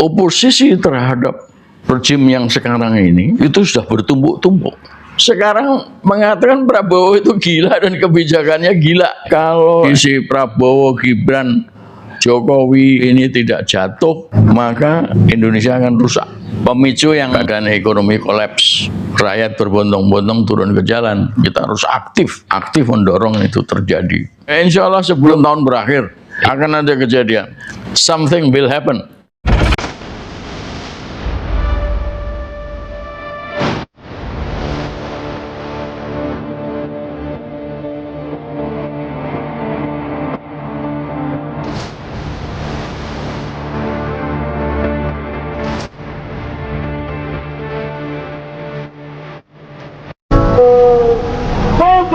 oposisi terhadap rejim yang sekarang ini itu sudah bertumpuk-tumpuk. Sekarang mengatakan Prabowo itu gila dan kebijakannya gila. Kalau isi Prabowo, Gibran, Jokowi ini tidak jatuh, maka Indonesia akan rusak. Pemicu yang keadaan ekonomi kolaps, rakyat berbondong-bondong turun ke jalan. Kita harus aktif mendorong itu terjadi. Insya Allah sebelum tahun berakhir akan ada kejadian. Something will happen.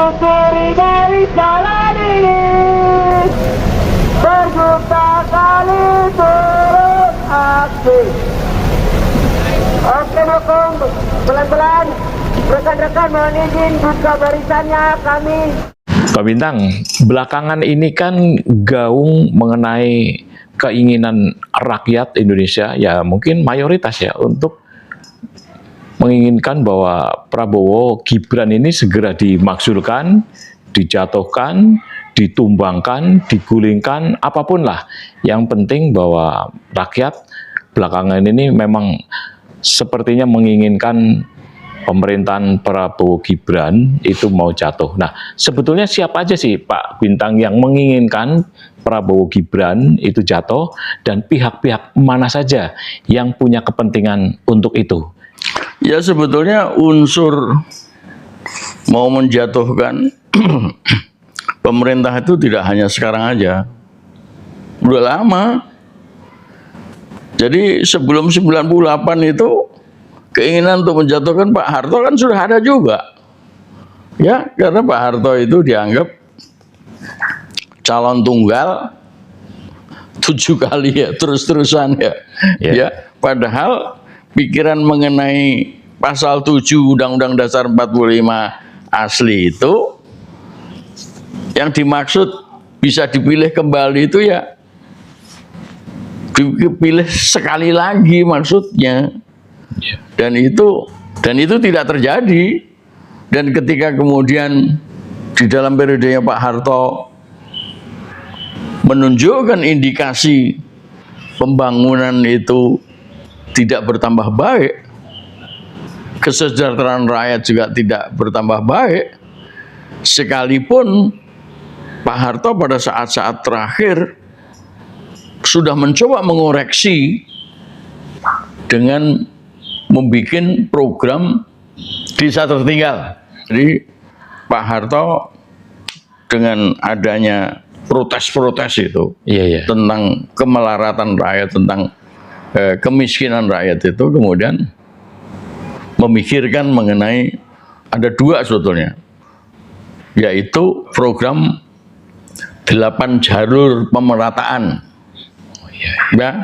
Menyusuri dari jalan ini, berjuta kali turun aksi. Oke dukung, pelan-pelan. Rekan-rekan mohon izin buka barisannya kami. Pak Bintang, belakangan ini kan gaung mengenai keinginan rakyat Indonesia, ya mungkin mayoritas ya, untuk menginginkan bahwa Prabowo Gibran ini segera dimakzulkan, dijatuhkan, ditumbangkan, digulingkan, apapun lah. Yang penting bahwa rakyat belakangan ini memang sepertinya menginginkan pemerintahan Prabowo Gibran itu mau jatuh. Nah, sebetulnya siapa aja sih Pak Bintang yang menginginkan Prabowo Gibran itu jatuh, dan pihak-pihak mana saja yang punya kepentingan untuk itu? Ya sebetulnya unsur mau menjatuhkan pemerintah itu tidak hanya sekarang aja, udah lama. Jadi sebelum 98 itu keinginan untuk menjatuhkan Pak Harto kan sudah ada juga. Ya, karena Pak Harto itu dianggap calon tunggal 7 kali ya, terus-terusan ya. Ya, padahal pikiran mengenai pasal 7 Undang-Undang Dasar 45 asli itu yang dimaksud bisa dipilih kembali itu ya dipilih sekali lagi maksudnya. Dan itu tidak terjadi. Dan ketika kemudian di dalam periodenya Pak Harto menunjukkan indikasi pembangunan itu tidak bertambah baik, kesejahteraan rakyat juga tidak bertambah baik, sekalipun Pak Harto pada saat-saat terakhir sudah mencoba mengoreksi dengan membuat program desa tertinggal. Jadi Pak Harto dengan adanya protes-protes itu tentang kemelaratan rakyat, tentang kemiskinan rakyat itu, kemudian memikirkan mengenai ada 2 sebetulnya, yaitu program 8 jalur pemerataan, ya,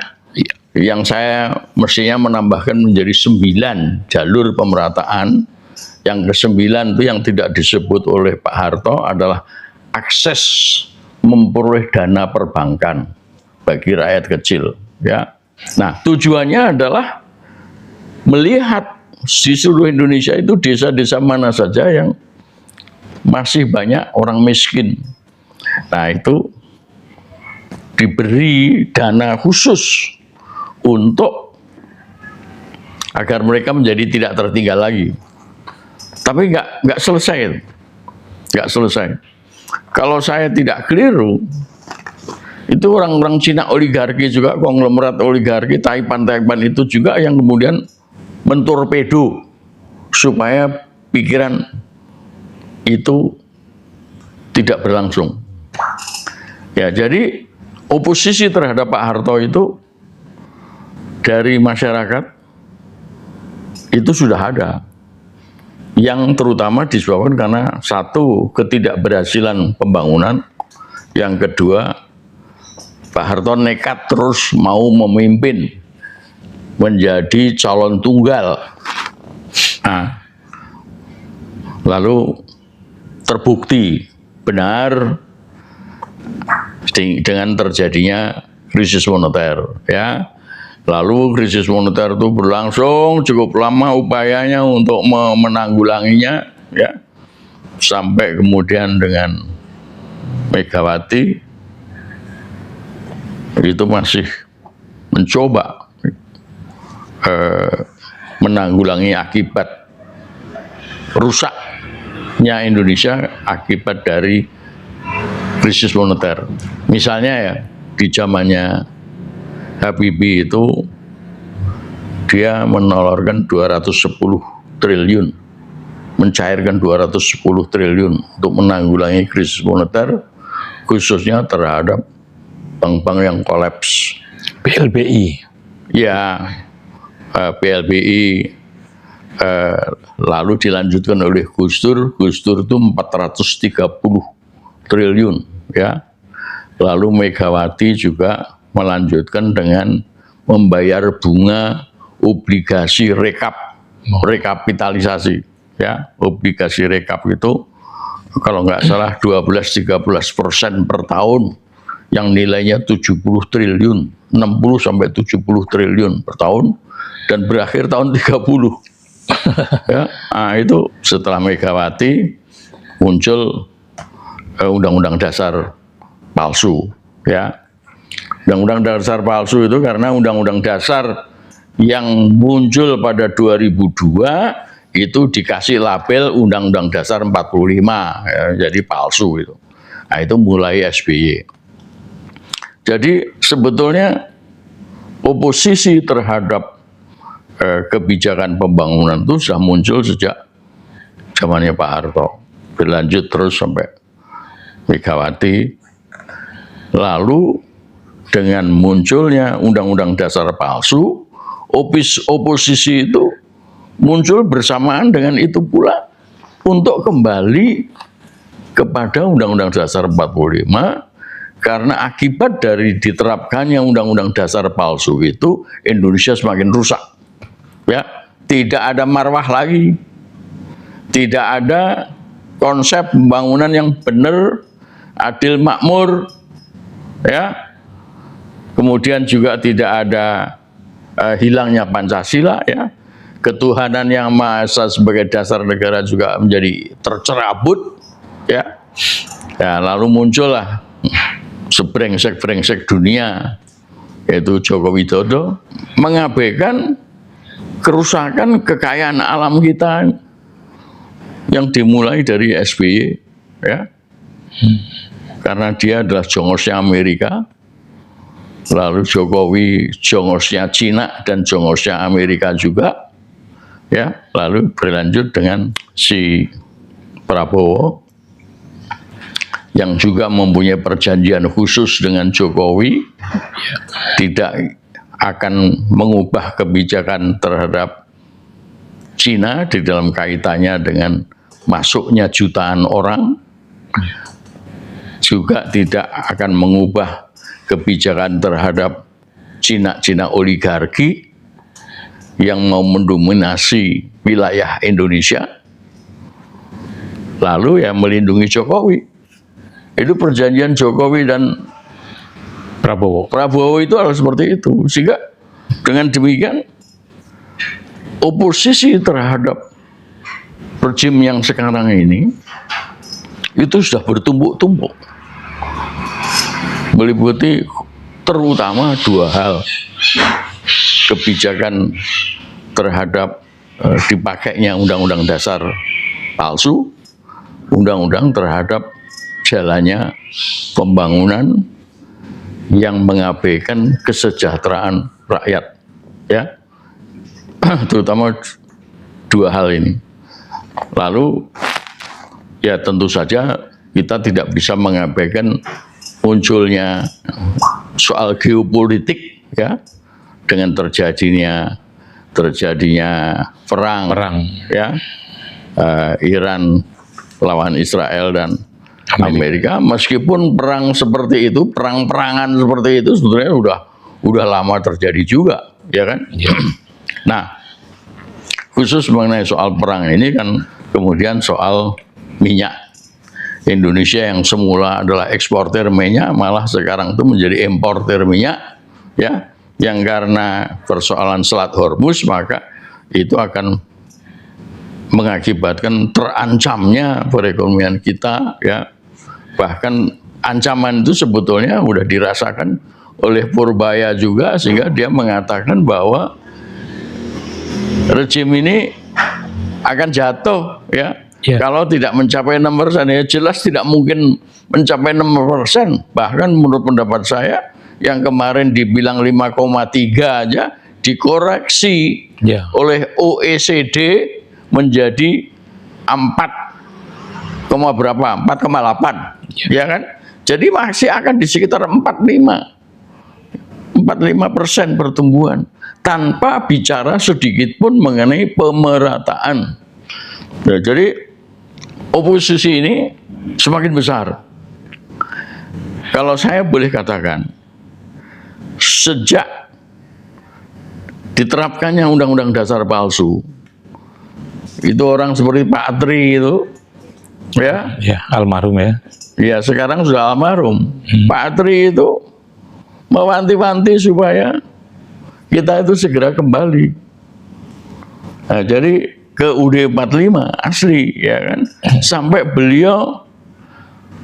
yang saya mestinya menambahkan menjadi 9 jalur pemerataan. Yang ke-9 itu yang tidak disebut oleh Pak Harto adalah akses memperoleh dana perbankan bagi rakyat kecil, ya. Nah, tujuannya adalah melihat di seluruh Indonesia itu desa-desa mana saja yang masih banyak orang miskin. Nah, itu diberi dana khusus untuk agar mereka menjadi tidak tertinggal lagi. Tapi nggak selesai. Kalau saya tidak keliru, itu orang-orang Cina oligarki juga, konglomerat oligarki, Taipan itu juga yang kemudian mentorpedo supaya pikiran itu tidak berlangsung. Ya, jadi oposisi terhadap Pak Harto itu dari masyarakat itu sudah ada. Yang terutama disebabkan karena 1, ketidakberhasilan pembangunan. Yang kedua, Pak Harto nekat terus mau memimpin menjadi calon tunggal. Nah, lalu terbukti benar dengan terjadinya krisis moneter, ya. Lalu krisis moneter itu berlangsung cukup lama upayanya untuk menanggulanginya, ya, sampai kemudian dengan Megawati itu masih mencoba menanggulangi akibat rusaknya Indonesia akibat dari krisis moneter. Misalnya ya, di zamannya Habibie itu dia menolorkan 210 triliun, mencairkan 210 triliun untuk menanggulangi krisis moneter, khususnya terhadap bank-bank yang kolaps. BLBI. Ya, BLBI, lalu dilanjutkan oleh Gus Dur. Gus Dur itu 430 triliun, ya. Lalu Megawati juga melanjutkan dengan membayar bunga obligasi rekapitalisasi, ya. Obligasi rekap itu kalau nggak salah 12-13% per tahun, yang nilainya 70 triliun, 60 sampai 70 triliun per tahun, dan berakhir tahun 30. Ya, nah itu setelah Megawati muncul Undang-Undang Dasar palsu, ya. Undang-Undang Dasar palsu itu karena Undang-Undang Dasar yang muncul pada 2002 itu dikasih label Undang-Undang Dasar 45, ya, jadi palsu itu. Nah, itu mulai SBY. Jadi sebetulnya oposisi terhadap kebijakan pembangunan itu sudah muncul sejak zamannya Pak Harto, berlanjut terus sampai Megawati. Lalu dengan munculnya Undang-Undang Dasar palsu, oposisi itu muncul bersamaan dengan itu pula untuk kembali kepada Undang-Undang Dasar 45. Karena akibat dari diterapkannya Undang-Undang Dasar palsu itu, Indonesia semakin rusak. Ya, tidak ada marwah lagi, tidak ada konsep pembangunan yang benar, adil, makmur, ya. Kemudian juga tidak ada hilangnya Pancasila, ya. Ketuhanan yang Maha Esa sebagai dasar negara juga menjadi tercerabut, ya. Ya, lalu muncullah sebrengsek-brengsek dunia, yaitu Joko Widodo, mengabaikan kerusakan kekayaan alam kita yang dimulai dari SBY, ya. Karena dia adalah jongosnya Amerika, lalu Jokowi jongosnya Cina dan jongosnya Amerika juga, ya. Lalu berlanjut dengan si Prabowo yang juga mempunyai perjanjian khusus dengan Jokowi, tidak akan mengubah kebijakan terhadap Cina di dalam kaitannya dengan masuknya jutaan orang, juga tidak akan mengubah kebijakan terhadap Cina oligarki yang mau mendominasi wilayah Indonesia, lalu ya melindungi Jokowi. Itu perjanjian Jokowi dan Prabowo itu harus seperti itu. Sehingga dengan demikian oposisi terhadap rejim yang sekarang ini itu sudah bertumbuk-tumbuk, meliputi terutama dua hal: kebijakan terhadap dipakainya Undang-Undang Dasar palsu, undang-undang terhadap jalannya pembangunan yang mengabaikan kesejahteraan rakyat, ya. Terutama dua hal ini. Lalu ya tentu saja kita tidak bisa mengabaikan munculnya soal geopolitik, ya, dengan terjadinya perang, ya, Iran lawan Israel dan Amerika. Meskipun perang seperti itu, perang-perangan seperti itu sebenarnya udah lama terjadi juga, ya kan? Ya. Nah, khusus mengenai soal perang ini kan kemudian soal minyak. Indonesia yang semula adalah eksportir minyak malah sekarang itu menjadi importir minyak, ya. yang karena persoalan Selat Hormuz maka itu akan mengakibatkan terancamnya perekonomian kita, ya. Bahkan ancaman itu sebetulnya sudah dirasakan oleh Purbaya juga, sehingga dia mengatakan bahwa rejim ini akan jatuh, ya. Ya. Kalau tidak mencapai 6%, ya jelas tidak mungkin mencapai 6%. Bahkan menurut pendapat saya yang kemarin dibilang 5,3 aja dikoreksi Ya. oleh OECD menjadi 4,8, ya kan? Jadi masih akan di sekitar 45% pertumbuhan tanpa bicara sedikit pun mengenai pemerataan. Ya, jadi oposisi ini semakin besar. Kalau saya boleh katakan, sejak diterapkannya Undang-Undang Dasar palsu, itu orang seperti Pak Tri itu, ya, Ya, almarhum ya. ya sekarang sudah almarhum. Pak Tri itu mewanti-wanti supaya kita itu segera kembali. Nah, jadi ke UUD 45 asli, ya kan, sampai beliau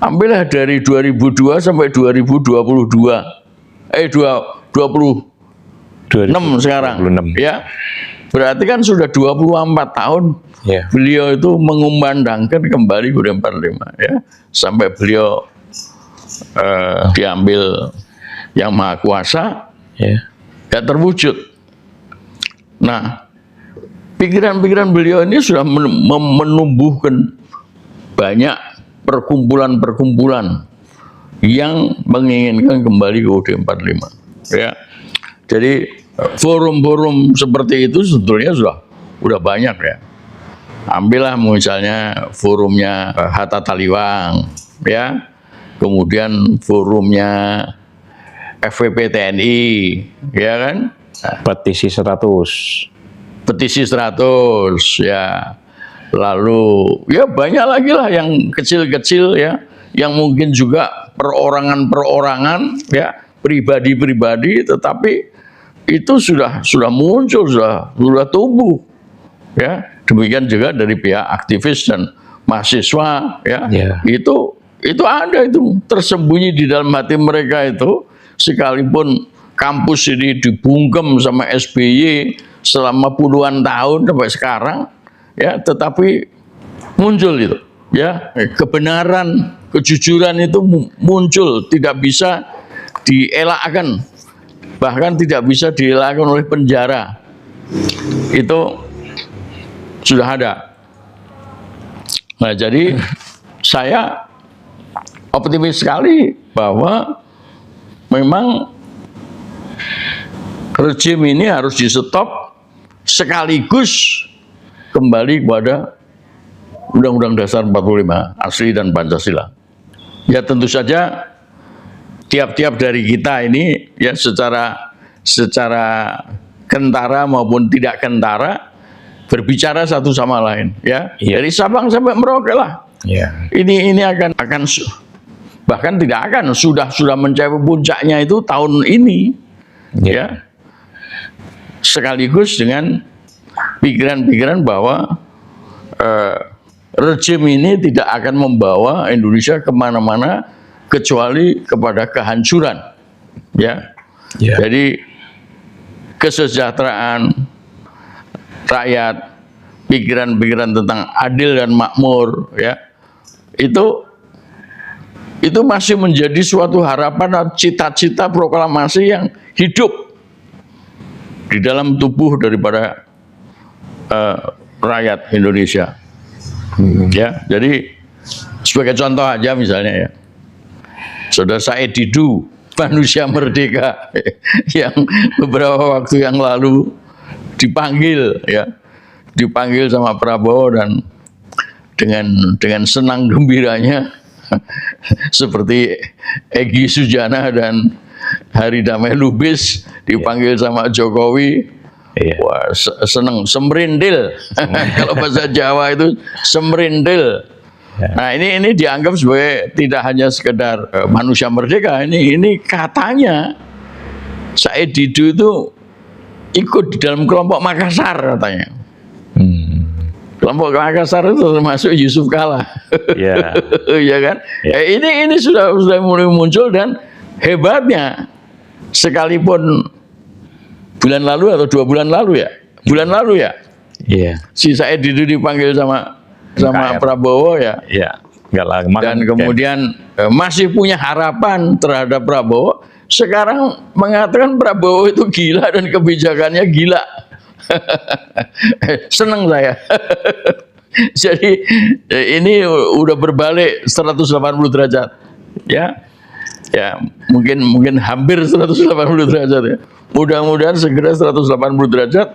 ambillah dari 2002 sampai 2022, 26 sekarang, 26. ya. Berarti kan sudah 24 tahun Ya. beliau itu mengumandangkan kembali UUD 45, ya, sampai beliau diambil yang Maha Kuasa, Ya. gak terwujud. Nah, pikiran-pikiran beliau ini sudah menumbuhkan banyak perkumpulan-perkumpulan yang menginginkan kembali ke UUD 45, ya. Jadi forum-forum seperti itu sebetulnya sudah banyak, ya. Ambillah misalnya forumnya Hatta Taliwang, ya. Kemudian forumnya FVP TNI, ya kan? Petisi 100. Petisi 100, ya. Lalu ya banyak lagi lah yang kecil-kecil, ya, yang mungkin juga perorangan-perorangan, ya, pribadi-pribadi, tetapi itu sudah muncul, sudah tumbuh, ya. Demikian juga dari pihak aktivis dan mahasiswa, ya. Ya. Itu ada, itu tersembunyi di dalam hati mereka itu, sekalipun kampus ini dibungkem sama SBY selama puluhan tahun sampai sekarang, ya, tetapi muncul itu, ya, kebenaran, kejujuran itu muncul, tidak bisa dielakkan, bahkan tidak bisa dielakkan oleh penjara. Itu sudah ada. Nah, jadi saya optimis sekali bahwa memang rejim ini harus di-stop sekaligus kembali kepada Undang-Undang Dasar 45 asli dan Pancasila. Ya, tentu saja tiap-tiap dari kita ini, ya, secara kentara maupun tidak kentara berbicara satu sama lain, ya. Iya. Dari Sabang sampai Merauke lah. Ya. Ini akan bahkan tidak akan, sudah mencapai puncaknya itu tahun ini, ya. Sekaligus dengan pikiran-pikiran bahwa rejim ini tidak akan membawa Indonesia kemana-mana kecuali kepada kehancuran, ya. Ya. Jadi kesejahteraan rakyat, pikiran-pikiran tentang adil dan makmur, ya, itu masih menjadi suatu harapan, cita-cita, proklamasi yang hidup di dalam tubuh daripada rakyat Indonesia. Ya, jadi sebagai contoh aja misalnya, ya, Saudara Said Didu, manusia merdeka, yang beberapa waktu yang lalu dipanggil sama Prabowo, dan dengan senang gembiranya seperti Egy Sujana dan Hari Damai Lubis dipanggil sama Jokowi. Iya. Wah, seneng, semrindil. Kalau bahasa Jawa itu semrindil. Nah, ini dianggap sebagai tidak hanya sekedar manusia merdeka, ini katanya Said Didu itu ikut di dalam kelompok Makassar katanya. Kelompok Makassar itu termasuk Yusuf Kala. Ya. Ya kan? Ya. Ini sudah mulai muncul, dan hebatnya sekalipun bulan lalu atau 2 bulan lalu ya. Bulan lalu ya. Iya. Si Said Didu dipanggil sama KR. Prabowo ya. Iya. Nggak lama. Dan kemudian masih punya harapan terhadap Prabowo. Sekarang mengatakan Prabowo itu gila dan kebijakannya gila. Seneng saya. Jadi ini udah berbalik 180 derajat. Ya. Ya, mungkin hampir 180 derajat ya. Mudah-mudahan segera 180 derajat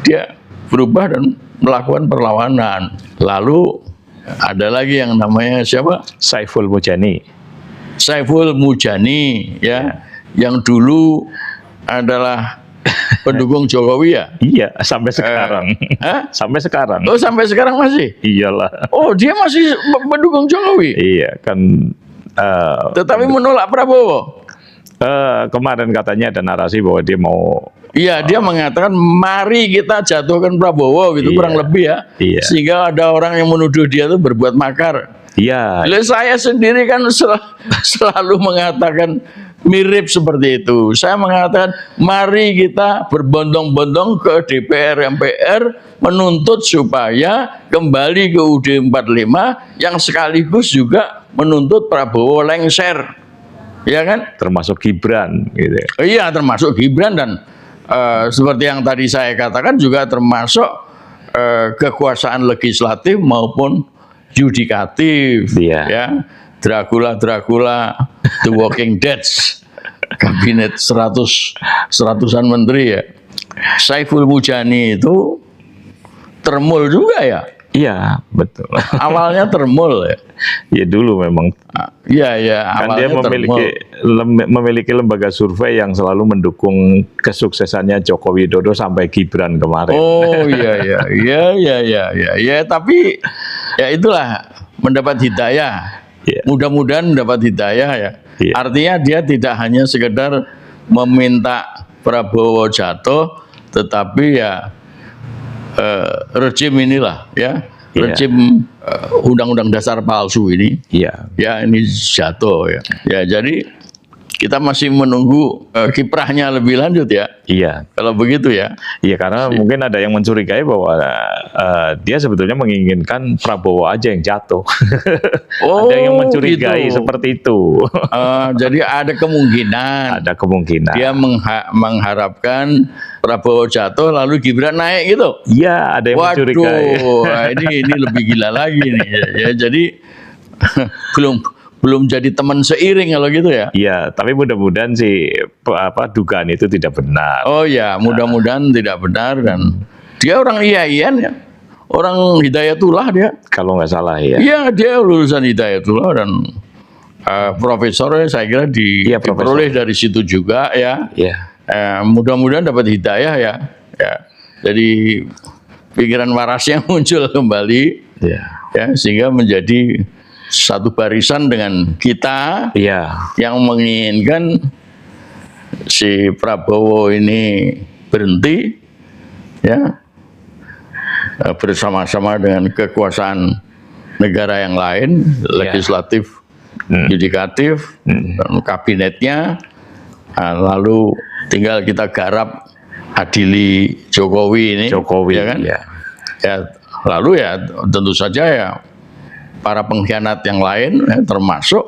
dia berubah dan melakukan perlawanan. Lalu ada lagi yang namanya siapa? Saiful Mujani. Saiful Mujani ya, yang dulu adalah pendukung Jokowi ya. Iya, sampai sekarang. Hah? Sampai sekarang. Oh, sampai sekarang masih? Iyalah. Oh, dia masih pendukung Jokowi. Iya, kan Tetapi menolak Prabowo. kemarin katanya ada narasi bahwa dia mau. Iya, dia mengatakan mari kita jatuhkan Prabowo gitu, Iya. kurang lebih ya. Iya. Sehingga ada orang yang menuduh dia itu berbuat makar. Iya. Lah, saya sendiri kan selalu mengatakan mirip seperti itu. Saya mengatakan mari kita berbondong-bondong ke DPR MPR menuntut supaya kembali ke UUD 45 yang sekaligus juga menuntut Prabowo lengser. Ya kan? Termasuk Gibran gitu. Iya, termasuk Gibran, dan seperti yang tadi saya katakan juga termasuk kekuasaan legislatif maupun yudikatif. Iya. Ya, Dracula, The Walking Dead, kabinet 100-an menteri ya. Saiful Mujani itu termul juga ya. Iya, betul. Awalnya termul ya. Ya dulu memang. Iya, ya, Kan dia awalnya memiliki lembaga survei yang selalu mendukung kesuksesannya Joko Widodo sampai Gibran kemarin. Oh iya, tapi ya itulah, mendapat hidayah. Iya. Mudah-mudahan mendapat hidayah ya. Iya. Artinya dia tidak hanya sekedar meminta Prabowo jatuh, tetapi ya rejim inilah ya, Iya. rejim undang-undang dasar palsu ini. Iya. Ya, ini jatuh ya. Ya, jadi kita masih menunggu kiprahnya lebih lanjut ya. Iya. Kalau begitu ya. Iya, karena mungkin ada yang mencurigai bahwa dia sebetulnya menginginkan Prabowo aja yang jatuh. Oh, ada yang mencurigai gitu. seperti itu. Jadi ada kemungkinan Ada kemungkinan. dia mengharapkan Prabowo jatuh lalu Gibran naik gitu. Iya, ada yang mencurigai. Wah, ini lebih gila lagi nih. Ya, jadi belum jadi teman seiring kalau gitu ya. Iya, tapi mudah-mudahan sih dugaan itu tidak benar. Oh ya, mudah-mudahan tidak benar, dan dia orang IAIN ya. Orang Hidayatullah dia. Kalau nggak salah ya. Iya, dia lulusan Hidayatullah, dan profesornya saya kira Iya, profesor. diperoleh dari situ juga ya. Iya. Mudah-mudahan dapat hidayah ya. Jadi pikiran warasnya muncul kembali Iya. ya, sehingga menjadi satu barisan dengan kita Iya. yang menginginkan si Prabowo ini berhenti ya, bersama-sama dengan kekuasaan negara yang lain, legislatif, yudikatif, dan kabinetnya. Lalu tinggal kita garap adili Jokowi ini, Jokowi, ya kan? ya. Ya, lalu ya tentu saja ya para pengkhianat yang lain, ya, termasuk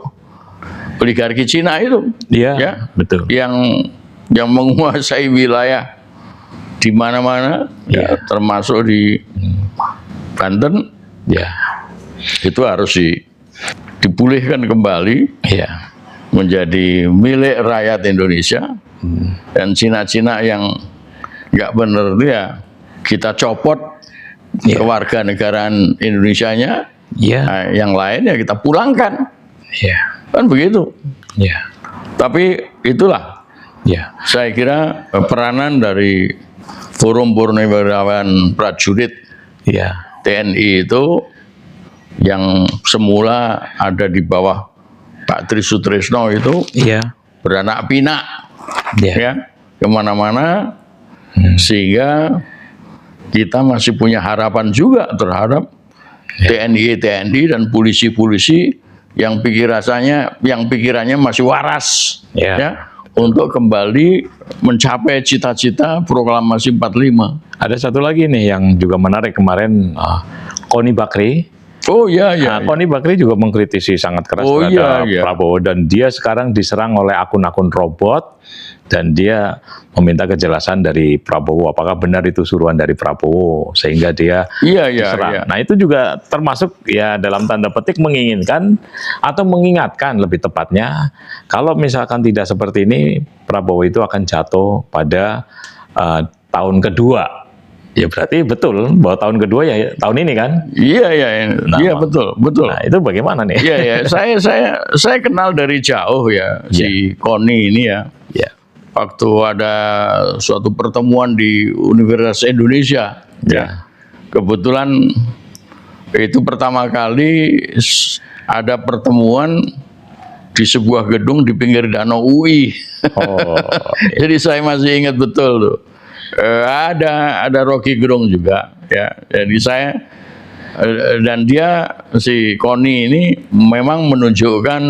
oligarki Cina itu, Iya, ya, betul. yang menguasai wilayah di mana-mana, ya, termasuk di Banten, Ya. itu harus dipulihkan kembali. Iya. Menjadi milik rakyat Indonesia. Dan Cina-Cina yang nggak benar itu ya kita copot kewarganegaraan Indonesianya. Iya. Nah, yang lain ya kita pulangkan, Iya. kan begitu. Iya. Tapi itulah Iya. saya kira peranan dari Forum Purnawirawan Prajurit Iya. TNI itu yang semula ada di bawah Pak Tri Sutrisno itu Iya. beranak pinak Iya. ya, kemana-mana, sehingga kita masih punya harapan juga terhadap TNI dan polisi-polisi yang pikirannya masih waras, ya, untuk kembali mencapai cita-cita proklamasi 45. Ada satu lagi nih yang juga menarik kemarin, Koni Bakri. Oh iya, iya. Koni Bakri juga mengkritisi sangat keras Oh, terhadap iya. Prabowo, dan dia sekarang diserang oleh akun-akun robot, dan dia meminta kejelasan dari Prabowo apakah benar itu suruhan dari Prabowo sehingga dia Iya, iya, diserang. iya. Nah, itu juga termasuk ya dalam tanda petik menginginkan atau mengingatkan lebih tepatnya, kalau misalkan tidak seperti ini, Prabowo itu akan jatuh pada tahun kedua. Ya berarti betul bahwa tahun kedua ya tahun ini kan? Iya, iya, iya, betul. Nah, itu bagaimana nih? Iya, ya, saya kenal dari jauh ya si Koni ini ya. Ya. Waktu ada suatu pertemuan di Universitas Indonesia, ya. Kebetulan itu pertama kali ada pertemuan di sebuah gedung di pinggir danau UI. Oh, Jadi saya masih ingat betul tuh. Ada Rocky Gerung juga, ya. Jadi saya dan dia si Koni ini memang menunjukkan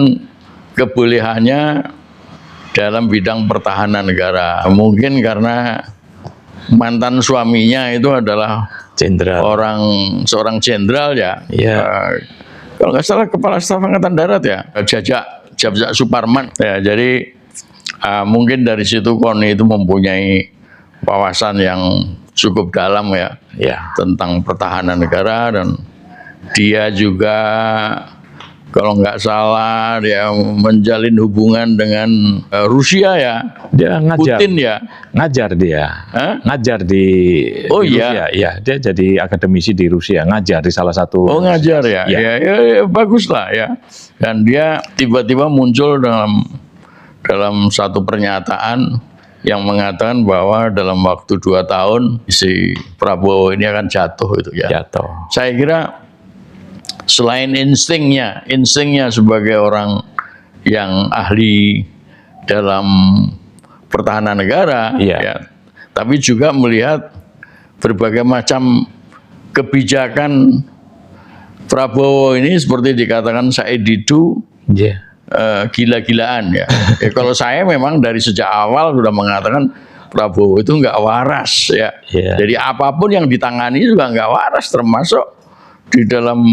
kebolehannya dalam bidang pertahanan negara. Mungkin karena mantan suaminya itu adalah jenderal. seorang jenderal ya. Iya. Kalau nggak salah kepala staf angkatan darat ya, Jajak Suparman. Ya, jadi mungkin dari situ Koni itu mempunyai wawasan yang cukup dalam ya, tentang pertahanan negara, dan dia juga kalau nggak salah dia menjalin hubungan dengan Rusia ya. Dia ngajar. Putin ya. Ngajar dia. Hah? Ngajar di Rusia. Iya, dia jadi akademisi di Rusia, ngajar di salah satu. Oh, ngajar ya. Iya. Ya, bagus lah ya. Dan dia tiba-tiba muncul dalam satu pernyataan yang mengatakan bahwa dalam waktu 2 tahun si Prabowo ini akan jatuh itu ya. Jatuh. Saya kira selain instingnya sebagai orang yang ahli dalam pertahanan negara, ya, tapi juga melihat berbagai macam kebijakan Prabowo ini seperti dikatakan Said Didu, gila-gilaan ya. Kalau saya memang dari sejak awal sudah mengatakan Prabowo itu nggak waras ya. Jadi apapun yang ditangani juga nggak waras, termasuk di dalam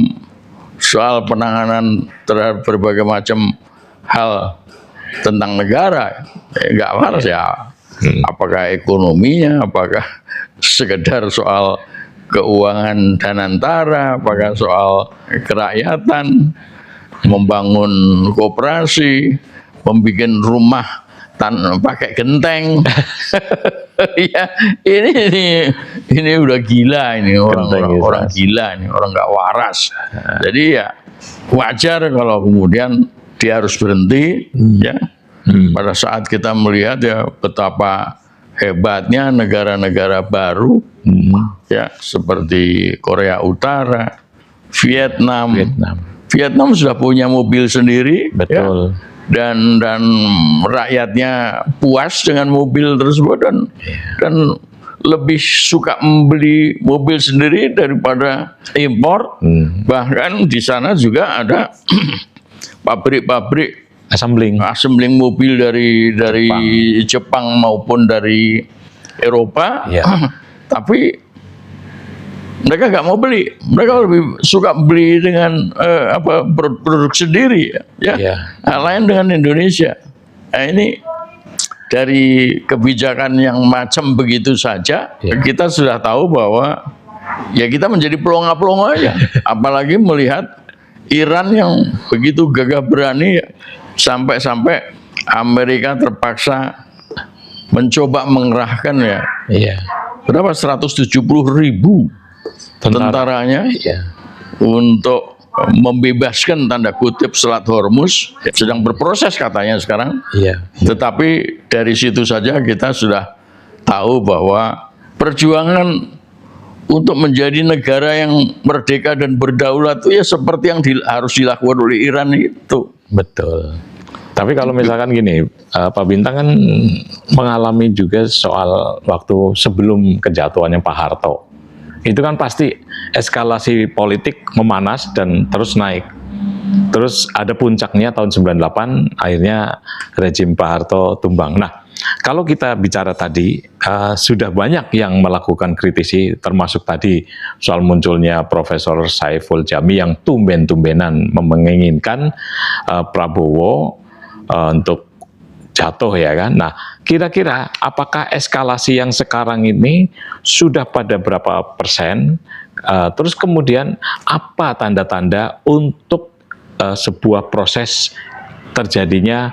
soal penanganan terhadap berbagai macam hal tentang negara, nggak waras ya. Apakah ekonominya, apakah sekedar soal keuangan dan antara, apakah soal kerakyatan, membangun koperasi, membuat rumah pakai genteng. Ya, ini udah gila ini orang gila ini, orang nggak waras. Jadi ya wajar kalau kemudian dia harus berhenti, ya. Pada saat kita melihat ya betapa hebatnya negara-negara baru, ya seperti Korea Utara, Vietnam sudah punya mobil sendiri, betul. Ya, dan rakyatnya puas dengan mobil tersebut, dan lebih suka membeli mobil sendiri daripada impor. Bahkan di sana juga ada pabrik-pabrik assembling mobil dari Jepang maupun dari Eropa, tapi mereka nggak mau beli, mereka lebih suka beli dengan produk sendiri, ya. Nah, lain dengan Indonesia. Nah, ini dari kebijakan yang macam begitu saja, kita sudah tahu bahwa ya kita menjadi pelongo-pelongo aja. Apalagi melihat Iran yang begitu gagah berani, ya, sampai-sampai Amerika terpaksa mencoba mengerahkan berapa 170.000 tentaranya untuk membebaskan tanda kutip Selat Hormuz, sedang berproses katanya sekarang. Tetapi dari situ saja kita sudah tahu bahwa perjuangan untuk menjadi negara yang merdeka dan berdaulat itu ya seperti yang harus dilakukan oleh Iran itu. Betul. Tapi kalau misalkan gini, Pak Bintang kan mengalami juga soal waktu sebelum kejatuhannya Pak Harto. Itu kan pasti eskalasi politik memanas dan terus naik. Terus ada puncaknya tahun 98, akhirnya rezim Pak Harto tumbang. Nah, kalau kita bicara tadi, sudah banyak yang melakukan kritisi, termasuk tadi soal munculnya Profesor Saiful Jamil yang tumben-tumbenan menginginkan Prabowo untuk jatuh ya kan. Nah, kira-kira apakah eskalasi yang sekarang ini sudah pada berapa persen? Terus kemudian apa tanda-tanda untuk sebuah proses terjadinya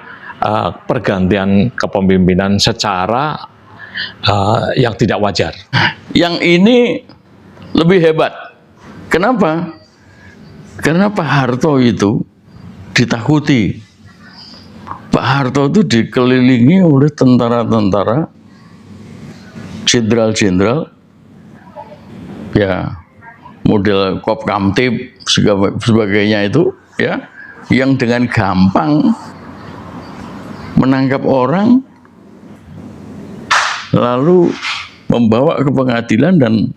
pergantian kepemimpinan secara yang tidak wajar? Yang ini lebih hebat. Kenapa? Karena Pak Harto itu ditakuti. Pak Harto itu dikelilingi oleh tentara-tentara, jenderal-jenderal, ya model Kop Kamtib sebagainya itu, ya, yang dengan gampang menangkap orang, lalu membawa ke pengadilan dan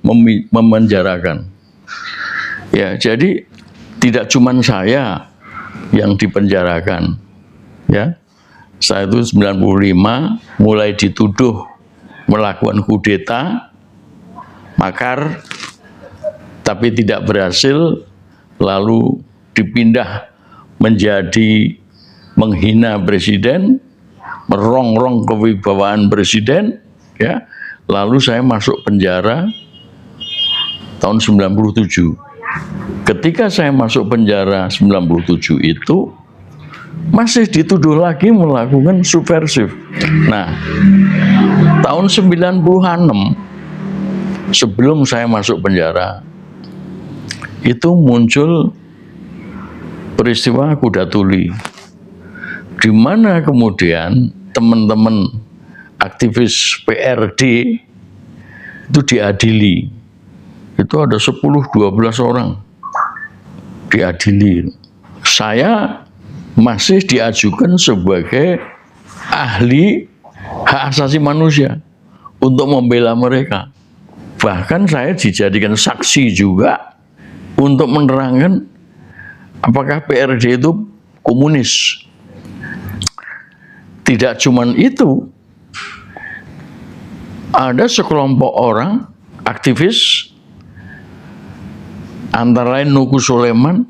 memenjarakan. Ya, jadi tidak cuma saya yang dipenjarakan, ya. Saya itu 95 mulai dituduh melakukan kudeta, makar, tapi tidak berhasil, lalu dipindah menjadi menghina presiden, merongrong kewibawaan presiden, ya. Lalu saya masuk penjara tahun 97. Ketika saya masuk penjara 97 itu masih dituduh lagi melakukan subversif. Nah, tahun 96 sebelum saya masuk penjara itu muncul peristiwa Kuda Tuli, di mana kemudian teman-teman aktivis PRD itu diadili. Itu ada 10-12 orang diadili. Saya masih diajukan sebagai ahli hak asasi manusia untuk membela mereka. Bahkan saya dijadikan saksi juga untuk menerangkan apakah PRD itu komunis. Tidak cuman itu, ada sekelompok orang aktivis, antara lain Nuku Soleman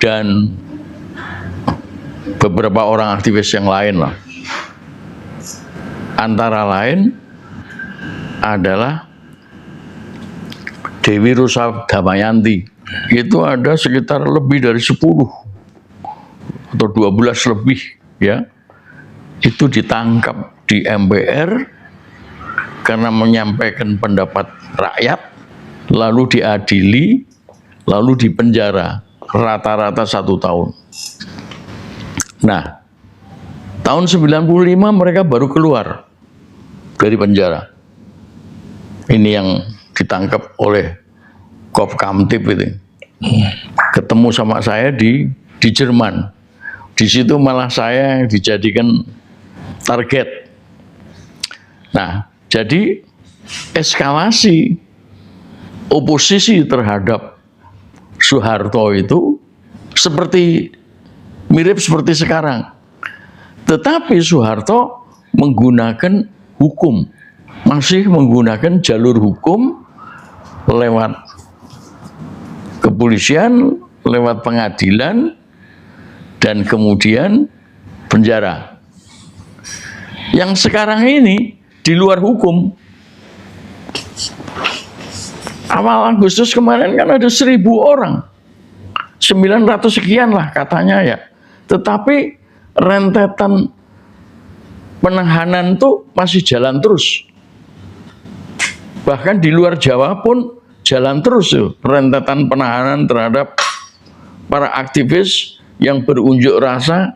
dan beberapa orang aktivis yang lain lah. Antara lain adalah Dewi Rosa Damayanti. Itu ada sekitar lebih dari 10 atau 12 lebih, ya. Itu ditangkap di MPR karena menyampaikan pendapat rakyat, lalu diadili, lalu dipenjara rata-rata 1 tahun. Nah, tahun 95 mereka baru keluar dari penjara. Ini yang ditangkap oleh Kop Kamtib itu. Ketemu sama saya di Jerman. Di situ malah saya yang dijadikan target. Nah, jadi eskalasi oposisi terhadap Soeharto itu mirip seperti sekarang. Tetapi Soeharto menggunakan hukum, masih menggunakan jalur hukum lewat kepolisian, lewat pengadilan, dan kemudian penjara. Yang sekarang ini di luar hukum. Awal Agustus kemarin kan ada 1.000 orang. 900 sekian lah katanya ya. Tetapi rentetan penahanan itu masih jalan terus. Bahkan di luar Jawa pun jalan terus tuh, rentetan penahanan terhadap para aktivis yang berunjuk rasa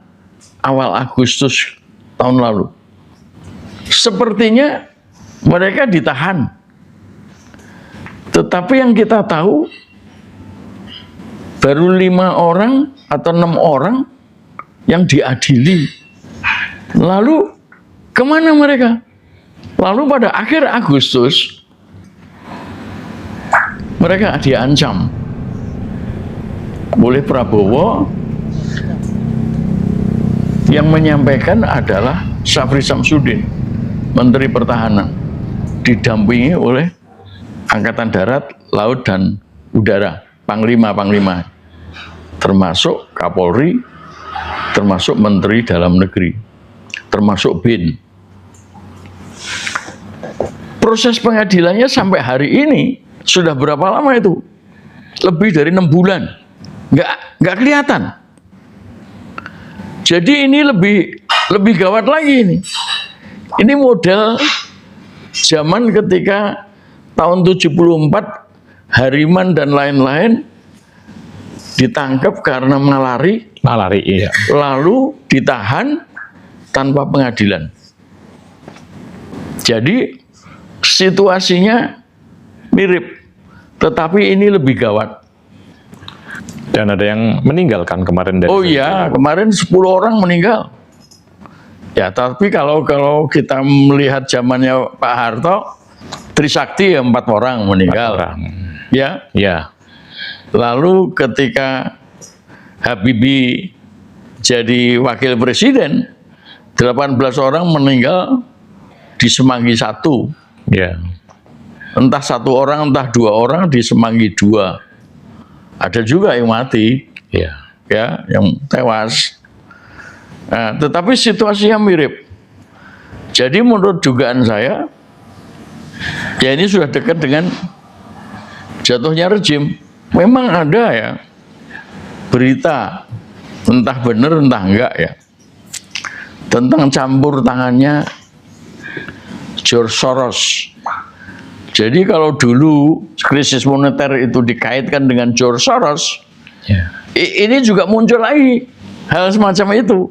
awal Agustus tahun lalu. Sepertinya mereka ditahan. Tetapi yang kita tahu baru 5 orang atau 6 orang yang diadili. Lalu kemana mereka? Lalu pada akhir Agustus mereka diancam oleh Prabowo, yang menyampaikan adalah Syafri Samsudin, Menteri Pertahanan, didampingi oleh Angkatan Darat, Laut, dan Udara, Panglima-Panglima, termasuk Kapolri, termasuk Menteri Dalam Negeri, termasuk BIN. Proses pengadilannya sampai hari ini sudah berapa lama itu? Lebih dari 6 bulan. Nggak kelihatan. Jadi ini lebih gawat lagi ini. Ini model zaman ketika tahun 74 Hariman dan lain-lain ditangkap karena malari, iya. lalu ditahan tanpa pengadilan. Jadi situasinya mirip, tetapi ini lebih gawat. Dan ada yang meninggalkan kemarin dari Oh iya, kemarin 10 orang meninggal. Ya, tapi kalau kita melihat zamannya Pak Harto, Trisakti ya 4 orang meninggal. 4 orang. Ya. Ya. Lalu ketika Habibie jadi wakil presiden, 18 orang meninggal di Semanggi 1. Ya. Entah 1 orang, entah 2 orang di Semanggi 2. Ada juga yang mati, Ya. ya, yang tewas. Nah, tetapi situasinya mirip. Jadi menurut dugaan saya, ya ini sudah dekat dengan jatuhnya rejim. Memang ada ya berita, entah benar entah enggak ya, tentang campur tangannya George Soros. Jadi kalau dulu krisis moneter itu dikaitkan dengan George Soros, Ya. ini juga muncul lagi hal semacam itu,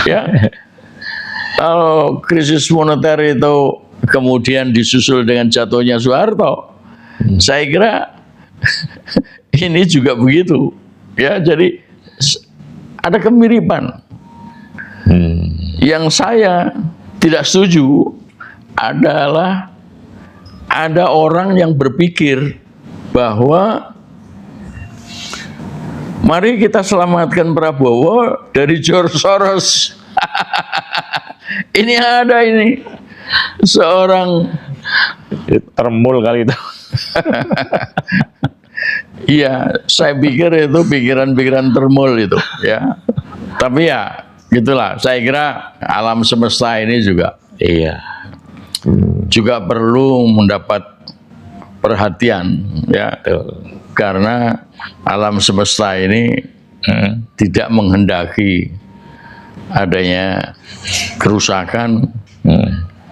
ya. Kalau krisis moneter itu kemudian disusul dengan jatuhnya Soeharto, saya kira ini juga begitu, ya. Jadi ada kemiripan. Yang saya tidak setuju adalah ada orang yang berpikir bahwa mari kita selamatkan Prabowo dari George Soros. Ini ada ini seorang Termul kali itu. iya, saya pikir itu pikiran-pikiran termul itu, ya. Tapi ya, gitulah. Saya kira alam semesta ini juga, Iya. juga perlu mendapat perhatian, ya. Karena alam semesta ini tidak menghendaki adanya kerusakan,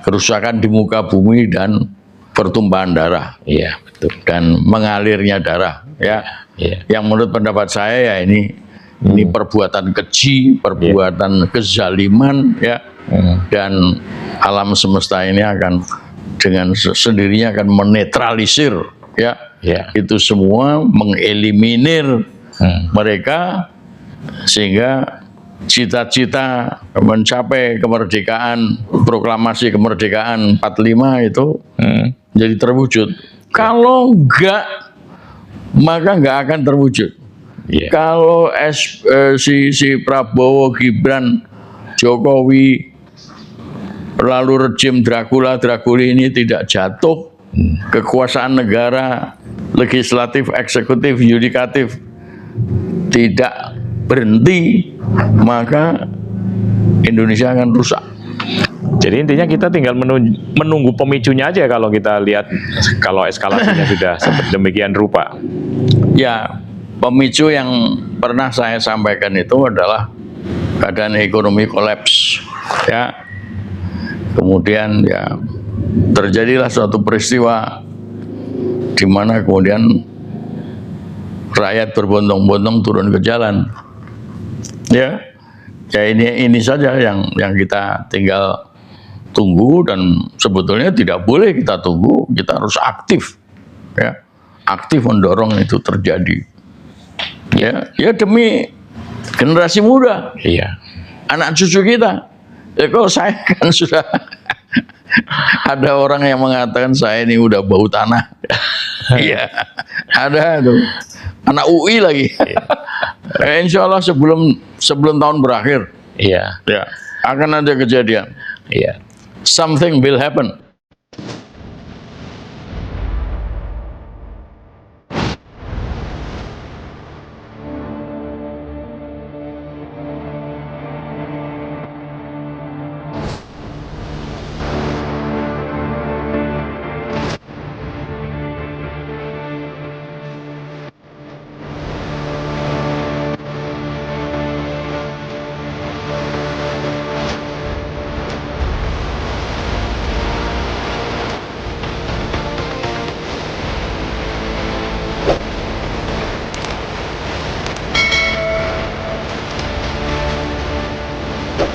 kerusakan di muka bumi dan pertumpahan darah. Iya, betul. Dan mengalirnya darah, ya. Iya. Yang menurut pendapat saya ya ini perbuatan keji, perbuatan kezaliman, ya. Dan alam semesta ini akan dengan sendirinya akan menetralisir, ya. Ya. Itu semua, mengeliminir mereka, sehingga cita-cita mencapai kemerdekaan, proklamasi kemerdekaan 45 itu jadi terwujud. Kalau enggak, maka enggak akan terwujud. Yeah. Kalau si Prabowo, Gibran, Jokowi, lalu rejim Dracula-Draculi ini tidak jatuh, kekuasaan negara, legislatif, eksekutif, yudikatif tidak berhenti, maka Indonesia akan rusak. Jadi intinya kita tinggal menunggu pemicunya aja kalau kita lihat kalau eskalasinya sudah demikian rupa. Ya, pemicu yang pernah saya sampaikan itu adalah keadaan ekonomi kolaps, ya. Kemudian ya terjadilah suatu peristiwa di mana kemudian rakyat berbondong-bondong turun ke jalan. Ya, ya ini saja yang kita tinggal tunggu, dan sebetulnya tidak boleh kita tunggu, kita harus aktif, ya, aktif mendorong itu terjadi, ya demi generasi muda. Iya. anak cucu kita. Ya kalau saya kan sudah ada orang yang mengatakan saya ini udah bau tanah. Iya, ada tuh. Anak UI lagi. Insya Allah sebelum tahun berakhir, Iya. ya akan ada kejadian. Iya. Something will happen.